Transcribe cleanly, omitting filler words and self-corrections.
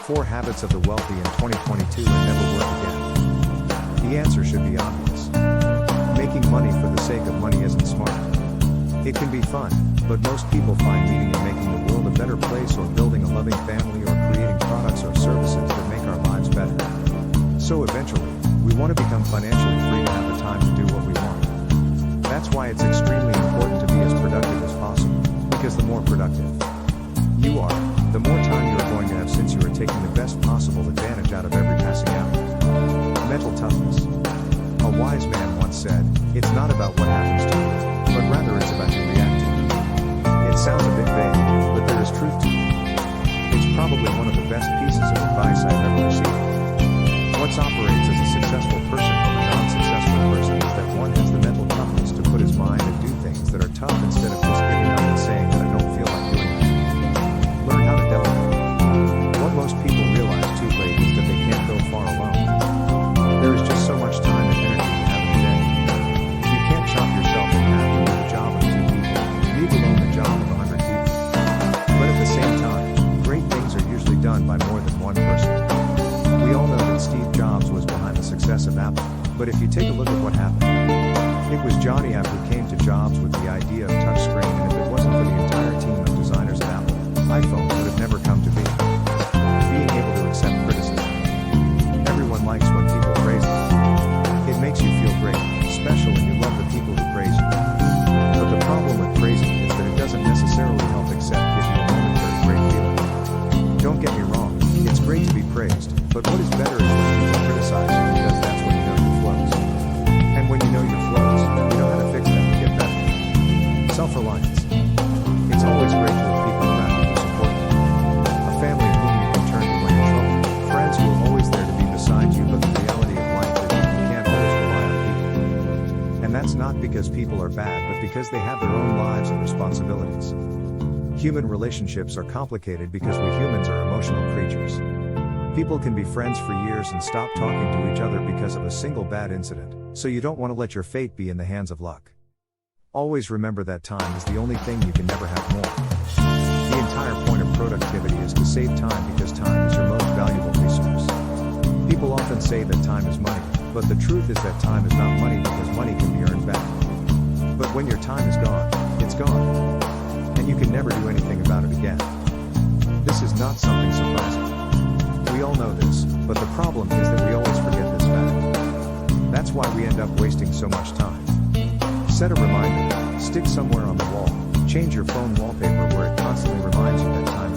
4 habits of the wealthy in 2022 and never work again? The answer should be obvious. Making money for the sake of money isn't smart. It can be fun, but most people find meaning in making the world a better place or building a loving family or creating products or services that make our lives better. So eventually, we want to become financially free to have the time to do what we want. That's why it's extremely important to be as productive as possible, because the more productive you are, the more time you are going to have since you are taking the best possible advantage out of every passing hour. Mental toughness. A wise man once said, "It's not about what happens to you, but rather it's about your react to it." It sounds a bit vague, but there is truth to it. It's probably one of the best pieces of advice I've ever received. What operates as a successful person from a non-successful person is that one has the mental toughness to put his mind and do things that are tough instead of just giving up and saying that I don't feel like doing it. Learn how to delegate. What most people realize too late is that they can't go far alone. There is just so much time and energy you have in a day. You can't chop yourself in half to do the job of 2 people, leave alone the job of 100 people. But at the same time, great things are usually done by more than one person. We all know that Steve Jobs was behind the success of Apple, but if you take a look at what happened, it was Johnny Ive who came to Jobs with the idea of touchscreen, and if it wasn't for the entire team of designers at Apple, iPhone would have never come to be. Being able to accept criticism. Everyone likes when people praise you. It makes you feel great, special, and you love the people who praise you. But the problem with praising is that it doesn't necessarily help except give you a momentary great feeling. Don't get me wrong, it's great to be praised, but what is better is when people criticize you because that's when you know your flaws. And when you know your flaws, you know how to fix them and get better. Self-reliance. It's always great to have people around you who support you. A family whom you can turn to when you're in trouble. Friends who are always there to be beside you, but the reality of life is that you can't always rely on people. And that's not because people are bad, but because they have their own lives and responsibilities. Human relationships are complicated because we humans are emotional creatures. People can be friends for years and stop talking to each other because of a single bad incident, so you don't want to let your fate be in the hands of luck. Always remember that time is the only thing you can never have more. The entire point of productivity is to save time because time is your most valuable resource. People often say that time is money, but the truth is that time is not money because money can be earned back. But when your time is gone, it's gone. And you can never do anything about it again. This is not something surprising. We all know this, but the problem is that we always forget this fact. That's why we end up wasting so much time. Set a reminder, stick somewhere on the wall, change your phone wallpaper where it constantly reminds you that time